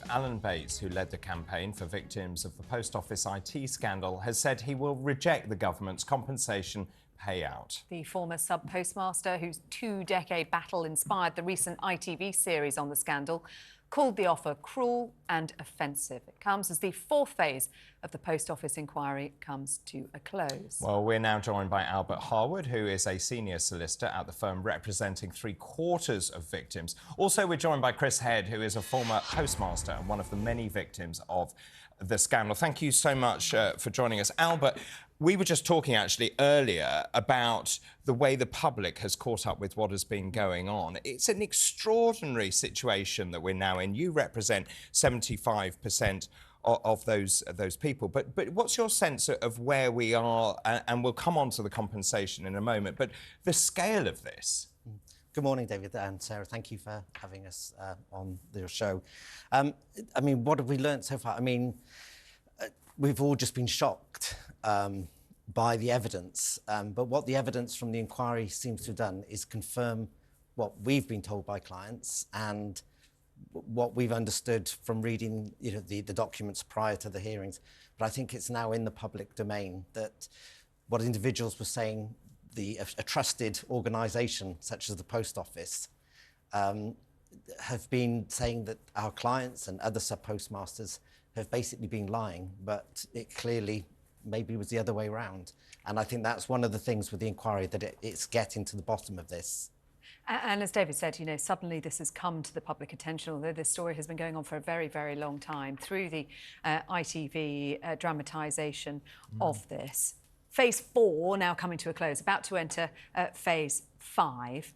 Alan Bates, who led the campaign for victims of the Post Office IT scandal, has said he will reject the government's compensation payout. The former sub-postmaster, whose two-decade battle inspired the recent ITV series on the scandal, called the offer cruel and offensive. It comes as the fourth phase of the Post Office inquiry comes to a close. Well, we're now joined by Albert Harwood, who is a senior solicitor at the firm representing 3/4 of victims. Also, we're joined by Chris Head, who is a former postmaster and one of the many victims of the scandal. Thank you so much for joining us. Albert, we were just talking actually earlier about the way the public has caught up with what has been going on. It's an extraordinary situation that we're now in. You represent 75% of those people. But what's your sense of where we are? And we'll come on to the compensation in a moment. But the scale of this. Good morning, David and Sarah. Thank you for having us on your show. I mean, what have we learnt so far? I mean, we've all just been shocked by the evidence. But what the evidence from the inquiry seems to have done is confirm what we've been told by clients and what we've understood from reading, the documents prior to the hearings. But I think it's now in the public domain that what individuals were saying, a trusted organisation such as the Post Office have been saying that our clients and other sub-postmasters have basically been lying, but it clearly maybe was the other way around. And I think that's one of the things with the inquiry, that it's getting to the bottom of this. And as David said, suddenly this has come to the public attention, although this story has been going on for a very, very long time through the ITV dramatisation of this. Phase 4 now coming to a close, about to enter phase 5.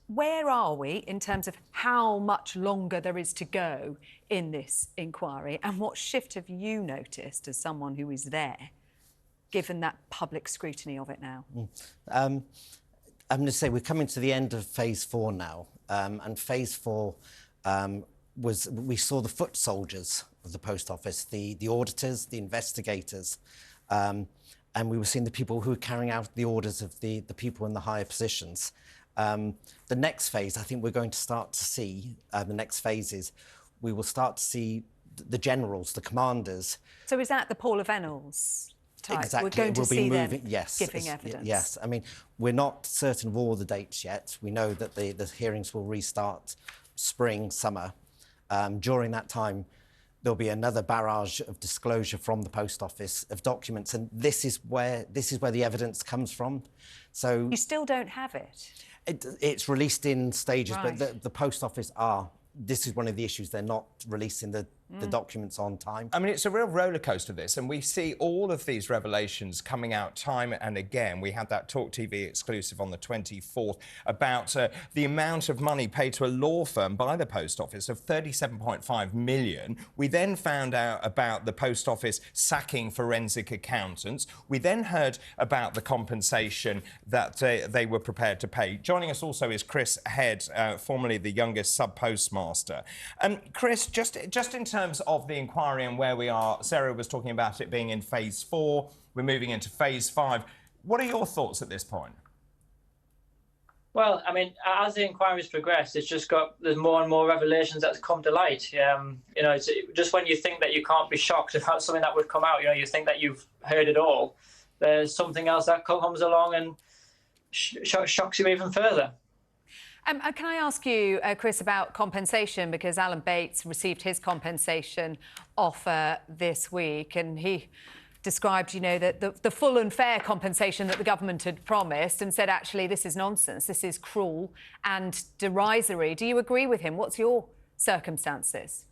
Where are we in terms of how much longer there is to go in this inquiry, and what shift have you noticed as someone who is there, given that public scrutiny of it now? I'm going to say we're coming to the end of phase 4 now, and phase 4 we saw the foot soldiers of the Post Office, the auditors, the investigators, and we were seeing the people who were carrying out the orders of the people in the higher positions. The next phase, I think we're going to start to see, the next phases, we will start to see the generals, the commanders. So is that the Paul of Ennals type? Exactly. We're going to see them yes, giving evidence? Yes. I mean, we're not certain of all the dates yet. We know that the hearings will restart spring, summer. During that time, there'll be another barrage of disclosure from the Post Office of documents, and this is where the evidence comes from. So you still don't have it? It's released in stages, right. But the Post Office this is one of the issues. They're not releasing the documents on time. I mean, it's a real rollercoaster, this, and we see all of these revelations coming out time and again. We had that TalkTV exclusive on the 24th about the amount of money paid to a law firm by the Post Office of £37.5 million. We then found out about the Post Office sacking forensic accountants. We then heard about the compensation that they were prepared to pay. Joining us also is Chris Head, formerly the youngest sub-postmaster. Chris, just in terms of the inquiry and where we are, Sarah was talking about it being in phase 4. We're moving into phase 5. What are your thoughts at this point? Well, I mean, as the inquiry's progressed, there's more and more revelations that's come to light. It's just when you think that you can't be shocked about something that would come out, you think that you've heard it all, there's something else that comes along and shocks you even further. Can I ask you, Chris, about compensation? Because Alan Bates received his compensation offer this week, and he described, the full and fair compensation that the government had promised, and said, actually, this is nonsense, this is cruel and derisory. Do you agree with him? What's your circumstances?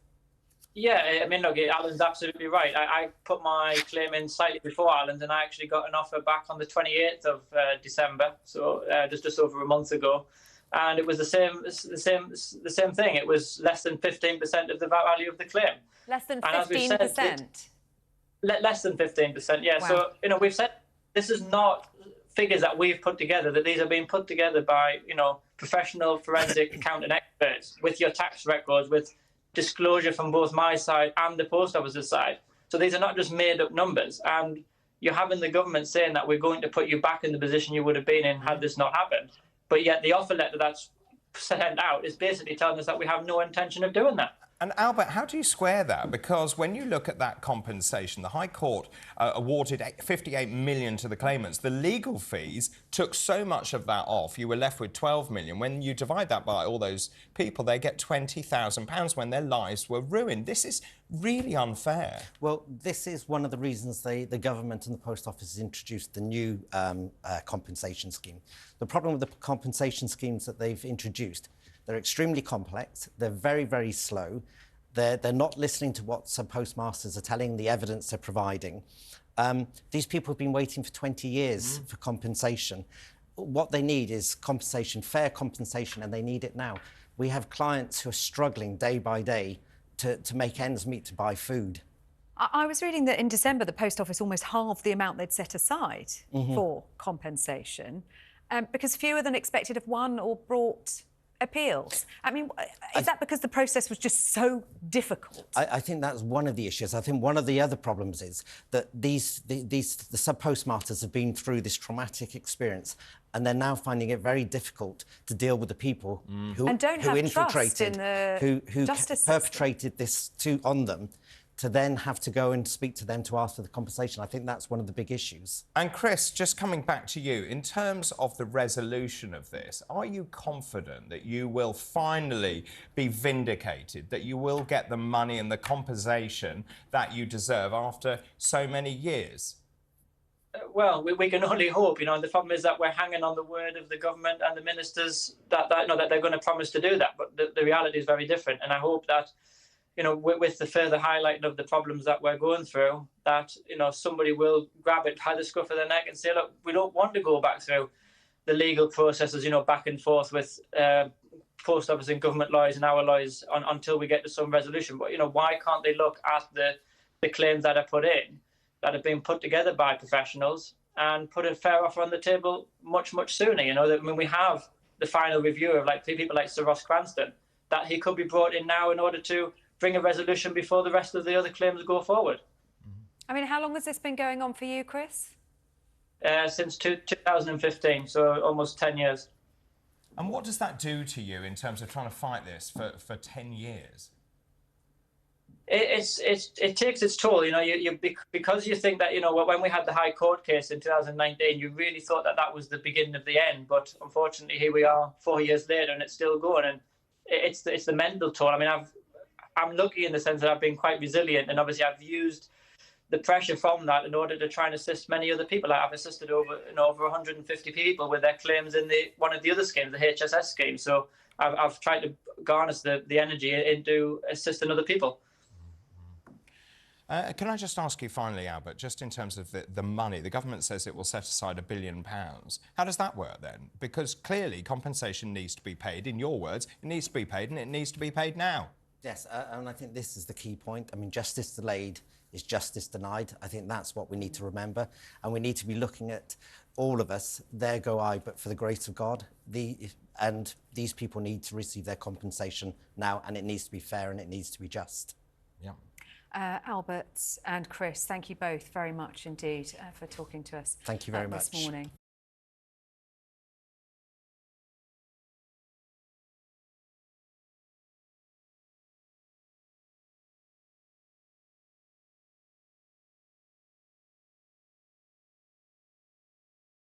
Yeah, I mean, look, Alan's absolutely right. I put my claim in slightly before Alan's, and I actually got an offer back on the 28th of December, so just over a month ago. And it was the same thing. It was less than 15% of the value of the claim. Less than 15%? Less than 15%, yeah. Wow. So, we've said this is not figures that we've put together, that these are being put together by, professional forensic accounting experts with your tax records, with disclosure from both my side and the Post Office's side. So these are not just made-up numbers. And you're having the government saying that we're going to put you back in the position you would have been in had this not happened. But yet the offer letter that's sent out is basically telling us that we have no intention of doing that. And Albert, how do you square that? Because when you look at that compensation, the High Court awarded 58 million to the claimants. The legal fees took so much of that off, you were left with 12 million. When you divide that by all those people, they get £20,000 when their lives were ruined. This is really unfair. Well, this is one of the reasons the government and the Post Office has introduced the new compensation scheme. The problem with the compensation schemes that they've introduced, they're extremely complex, they're very, very slow, they're not listening to what sub-postmasters are telling, the evidence they're providing. These people have been waiting for 20 years for compensation. What they need is compensation, fair compensation, and they need it now. We have clients who are struggling day by day to make ends meet to buy food. I was reading that in December, the Post Office almost halved the amount they'd set aside for compensation because fewer than expected have won or brought appeals. I mean, is that because the process was just so difficult? I think that's one of the issues. I think one of the other problems is that the sub-postmasters have been through this traumatic experience and they're now finding it very difficult to deal with the people who infiltrated, who perpetrated this on them, to then have to go and speak to them to ask for the compensation. I think that's one of the big issues. And Chris, just coming back to you, in terms of the resolution of this, are you confident that you will finally be vindicated, that you will get the money and the compensation that you deserve after so many years? Well, we can only hope, you know, and the problem is that we're hanging on the word of the government and the ministers that they're going to promise to do that, but the reality is very different. And I hope that, you know, with the further highlighting of the problems that we're going through, that, you know, somebody will grab it by the scruff of the neck and say, look, we don't want to go back through the legal processes, you know, back and forth with Post Office and government lawyers and our lawyers until we get to some resolution. But, you know, why can't they look at the claims that are put in, that have been put together by professionals, and put a fair offer on the table much, much sooner? You know, I mean, we have the final review of people like Sir Ross Cranston, that he could be brought in now in order to bring a resolution before the rest of the other claims go forward. I mean, how long has this been going on for you, Chris? Since 2015, so almost 10 years. And what does that do to you in terms of trying to fight this for 10 years? It takes its toll, you know, because you think that, you know, when we had the High Court case in 2019, you really thought that was the beginning of the end. But unfortunately, here we are 4 years later and it's still going. And it's the mental toll. I mean, I'm lucky in the sense that I've been quite resilient, and obviously I've used the pressure from that in order to try and assist many other people. I've assisted over 150 people with their claims in one of the other schemes, the HSS scheme. So I've tried to garner the energy into assisting other people. Can I just ask you finally, Albert, just in terms of the money, the government says it will set aside £1 billion. How does that work then? Because clearly compensation needs to be paid. In your words, it needs to be paid, and it needs to be paid now. Yes, and I think this is the key point. I mean, justice delayed is justice denied. I think that's what we need to remember. And we need to be looking at all of us, there go I, but for the grace of God. And these people need to receive their compensation now, and it needs to be fair and it needs to be just. Yeah. Albert and Chris, thank you both very much indeed for talking to us Thank you very much this morning.